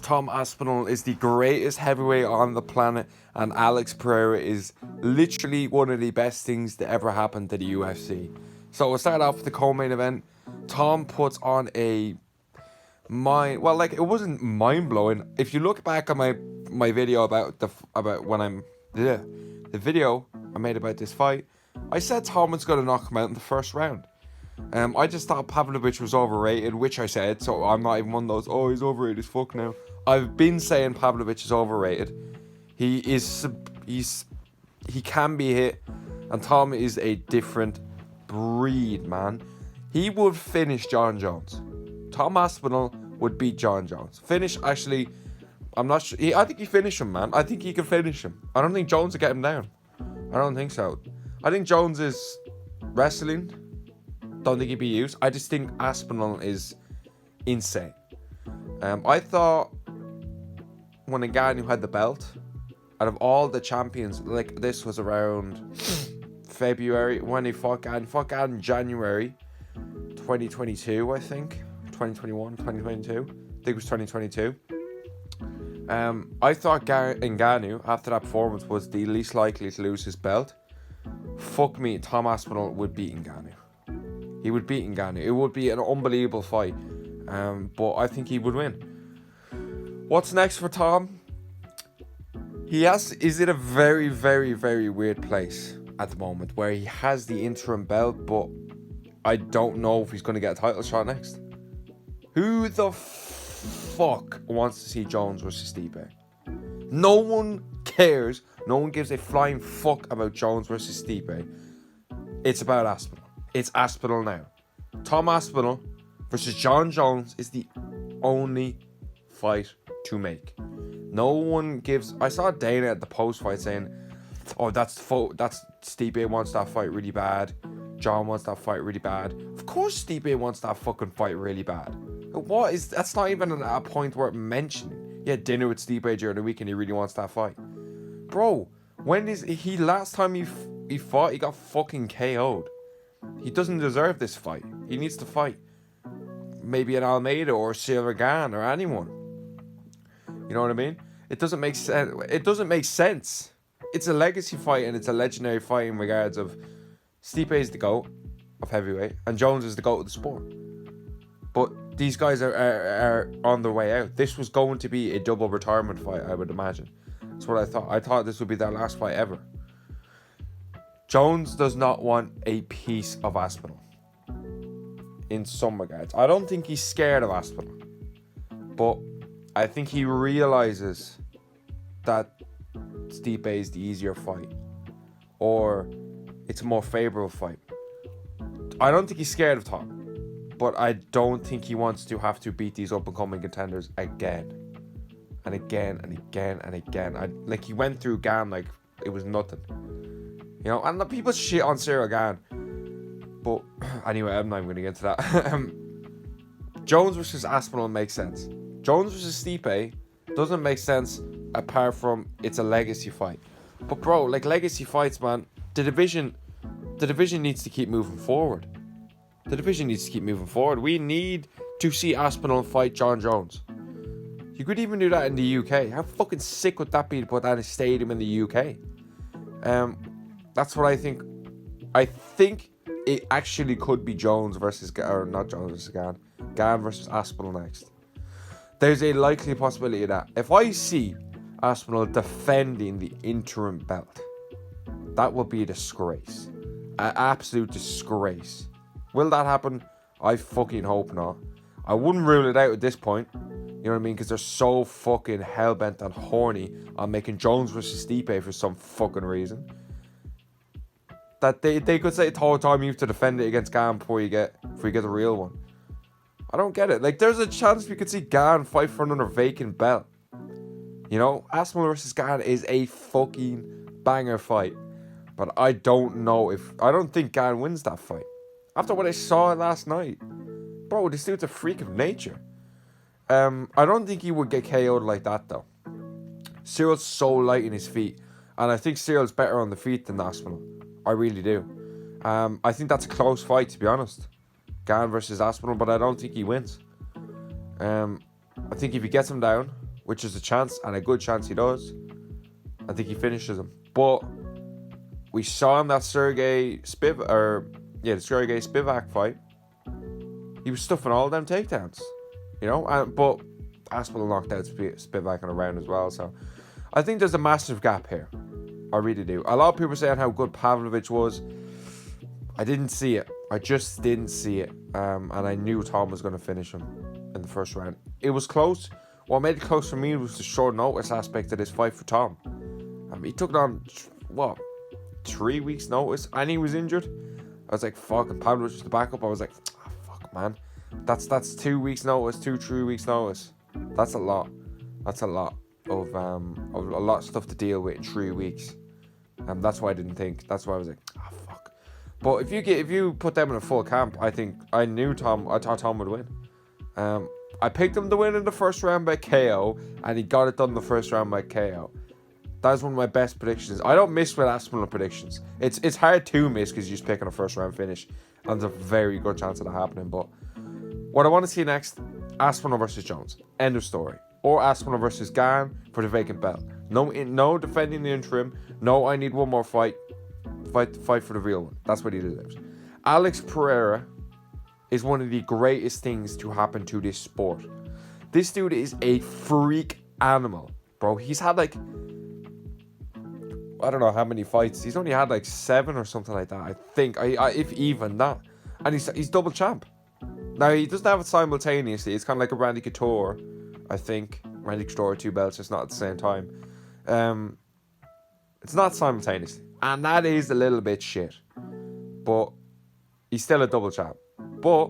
Tom Aspinall is the greatest heavyweight on the planet, and Alex Pereira is literally one of the best things that ever happened to the UFC. So we'll start off with the co-main event. Tom puts on a it wasn't mind blowing. If you look back on my video about the video I made about this fight, I said Tom was gonna knock him out in the first round. I just thought Pavlovich was overrated, which I said, so I'm not even one of those, oh, he's overrated as fuck now. I've been saying Pavlovich is overrated. He can be hit, and Tom is a different breed, man. He would finish John Jones. Tom Aspinall would beat John Jones. Actually, I'm not sure. I think he finished him, man. I think he can finish him. I don't think Jones will get him down. I don't think so. I think Jones is wrestling. Don't think he'd be used. I just think Aspinall is insane. I thought when Ngannou had the belt, out of all the champions, like this was around February when he fought Gane in January 2022, I think. 2021, 2022. I think it was 2022. I thought Ngannou, after that performance, was the least likely to lose his belt. Fuck me, Tom Aspinall would beat Ngannou. He would beat Ngannou. It would be an unbelievable fight. But I think he would win. What's next for Tom? Is in a very, very, very weird place at the moment where he has the interim belt, but I don't know if he's going to get a title shot next. Who the fuck wants to see Jones versus Stipe? No one cares. No one gives a flying fuck about Jones versus Stipe. It's about Aspinall. It's Aspinall now. Tom Aspinall versus John Jones is the only fight to make. No one gives. I saw Dana at the post fight saying, "Oh, that's Stipe wants that fight really bad. John wants that fight really bad." Of course, Stipe wants that fucking fight really bad. That's not even a point worth mentioning. He had dinner with Stipe during the week and he really wants that fight, bro. Last time he fought, he got fucking KO'd. He doesn't deserve this fight. He needs to fight maybe an Almeida or Silver Gane or anyone. You know what I mean? It doesn't make sense. It's a legacy fight and it's a legendary fight in regards of Stipe is the GOAT of heavyweight and Jones is the GOAT of the sport. But these guys are on their way out. This was going to be a double retirement fight, I would imagine. That's what I thought. I thought this would be their last fight ever. Jones does not want a piece of Aspinall. In some regards. I don't think he's scared of Aspinall. But I think he realizes that Stipe is the easier fight. Or it's a more favourable fight. I don't think he's scared of Tom. But I don't think he wants to have to beat these up-and-coming contenders again. And again and again and again. He went through Gane like it was nothing. You know, and the people shit on Cyril Gane. But anyway, I'm not even going to get into that. Jones versus Aspinall makes sense. Jones versus Stipe doesn't make sense apart from it's a legacy fight. But bro, like legacy fights, man, the division needs to keep moving forward. We need to see Aspinall fight John Jones. You could even do that in the UK. How fucking sick would that be to put that in a stadium in the UK? That's what I think. I think it actually could be Jones versus Gane versus Aspinall next. There's a likely possibility of that. If I see Aspinall defending the interim belt, that would be a disgrace. An absolute disgrace. Will that happen? I fucking hope not. I wouldn't rule it out at this point. You know what I mean? Because they're so fucking hellbent and horny on making Jones versus Stipe for some fucking reason. That they could say the whole time you have to defend it against Gane before you get the real one. I don't get it. Like, there's a chance we could see Gane fight for another vacant belt. You know, Aspinall versus Gane is a fucking banger fight. But I don't think Gane wins that fight. After what I saw last night. Bro, this dude's a freak of nature. I don't think he would get KO'd like that, though. Cyril's so light in his feet. And I think Cyril's better on the feet than Aspinall. I really do. I think that's a close fight, to be honest. Gane versus Aspinall, but I don't think he wins. I think if he gets him down, which is a chance, and a good chance he does. I think he finishes him. But we saw in that Sergey Spivak fight, he was stuffing all them takedowns, you know. But Aspinall knocked out Spivak in a round as well. So I think there's a massive gap here. I really do. A lot of people saying how good Pavlovich was. I didn't see it. I just didn't see it. And I knew Tom was going to finish him in the first round. It was close. What made it close for me was the short notice aspect of this fight for Tom. He took it on, 3 weeks notice, and he was injured. I was like, fuck, and Pavlovich was the backup. I was like, fuck, man. That's 2 weeks notice, 3 weeks notice. That's a lot. That's a lot of a lot of stuff to deal with in 3 weeks. That's why I didn't think. That's why I was like, fuck. But if you put them in a full camp, I thought Tom would win. I picked him to win in the first round by KO, and he got it done in the first round by KO. That's one of my best predictions. I don't miss with Aspinall predictions. It's hard to miss because you're just picking a first round finish, and there's a very good chance of that happening. But what I want to see next, Aspinall versus Jones. End of story. Or Aspinall versus Gane for the vacant belt. No defending the interim. No, I need one more fight. Fight for the real one. That's what he deserves. Alex Pereira is one of the greatest things to happen to this sport. This dude is a freak animal, bro. He's had like, I don't know how many fights. He's only had like 7 or something like that. I think, if even that. And he's double champ. Now, he doesn't have it simultaneously. It's kind of like a Randy Couture, I think. Randy Couture, 2 belts, just not at the same time. It's not simultaneously. And that is a little bit shit. But he's still a double champ. But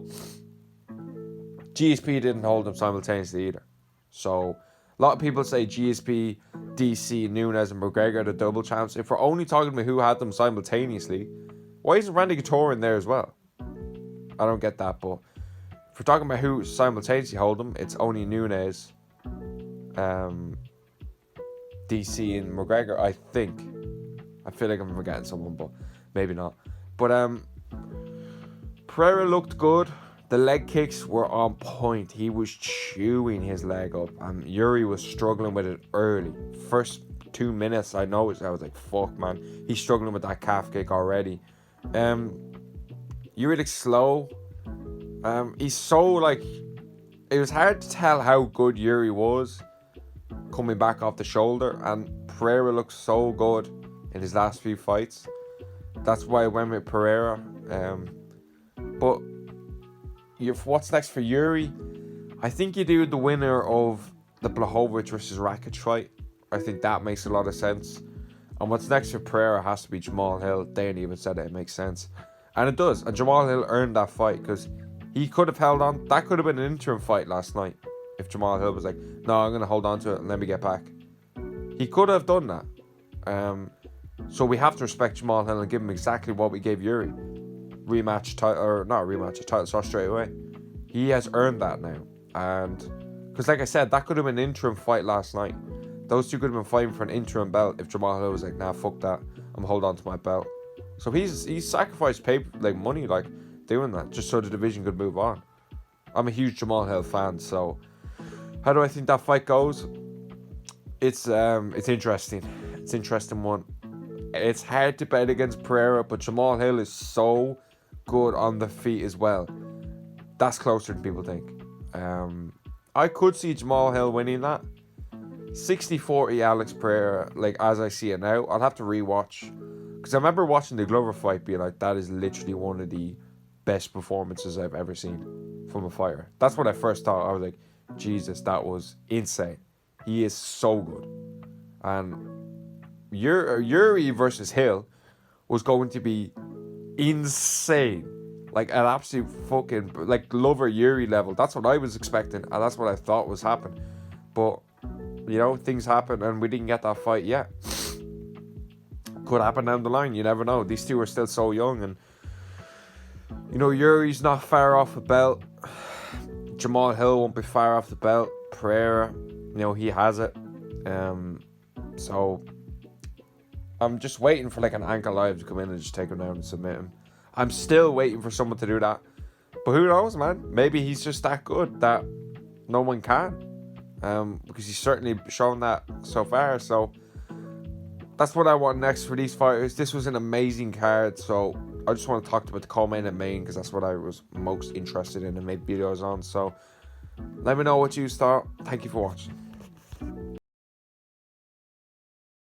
GSP didn't hold him simultaneously either. So a lot of people say GSP, DC, Nunes, and McGregor are the double champs. If we're only talking about who had them simultaneously, why isn't Randy Couture in there as well? I don't get that. But if we're talking about who simultaneously hold them, it's only Nunes, DC, and McGregor, I think. I feel like I'm forgetting someone, but maybe not. But Pereira looked good. The leg kicks were on point. He was chewing his leg up. Yuri was struggling with it early. First 2 minutes, I was like, fuck, man. He's struggling with that calf kick already. Yuri looks slow. He's so, like... It was hard to tell how good Yuri was coming back off the shoulder. And Pereira looks so good in his last few fights. That's why I went with Pereira. But what's next for Yuri? I think you do the winner of the Blachowicz versus Rakic fight. I think that makes a lot of sense. And what's next for Pereira has to be Jamal Hill. Dane even said it makes sense. And it does. And Jamal Hill earned that fight because he could have held on. That could have been an interim fight last night if Jamal Hill was like, no, I'm going to hold on to it and let me get back. He could have done that. So we have to respect Jamal Hill and give him exactly what we gave Yuri. Rematch title, or not rematch, a title shot straight away. He has earned that now. And because like I said, that could have been an interim fight last night. Those two could have been fighting for an interim belt if Jamal Hill was like, nah, fuck that, I'm holding on to my belt. So he's sacrificed money doing that just so the division could move on. I'm a huge Jamal Hill fan, so how do I think that fight goes? It's interesting. It's an interesting one. It's hard to bet against Pereira, but Jamal Hill is so good on the feet as well. That's closer than people think. I could see Jamal Hill winning that. 60-40 Alex Pereira, like as I see it now. I'll have to rewatch. Because I remember watching the Glover fight being like, that is literally one of the best performances I've ever seen from a fighter. That's what I first thought. I was like, Jesus, that was insane. He is so good. And Yuri versus Hill was going to be insane. Like an absolute fucking like Glover Yuri level. That's what I was expecting, and that's what I thought was happening. But you know, things happen and we didn't get that fight yet. Could happen down the line, you never know. These two are still so young, and you know, Yuri's not far off the belt. Jamal Hill won't be far off the belt. Pereira, you know, he has it. So I'm just waiting for like an Ankle Live to come in and just take him down and submit him. I'm still waiting for someone to do that. But who knows, man? Maybe he's just that good that no one can. because he's certainly shown that so far. So that's what I want next for these fighters. This was an amazing card, so I just want to talk about the co-main and main because that's what I was most interested in and made videos on. So let me know what you thought. Thank you for watching.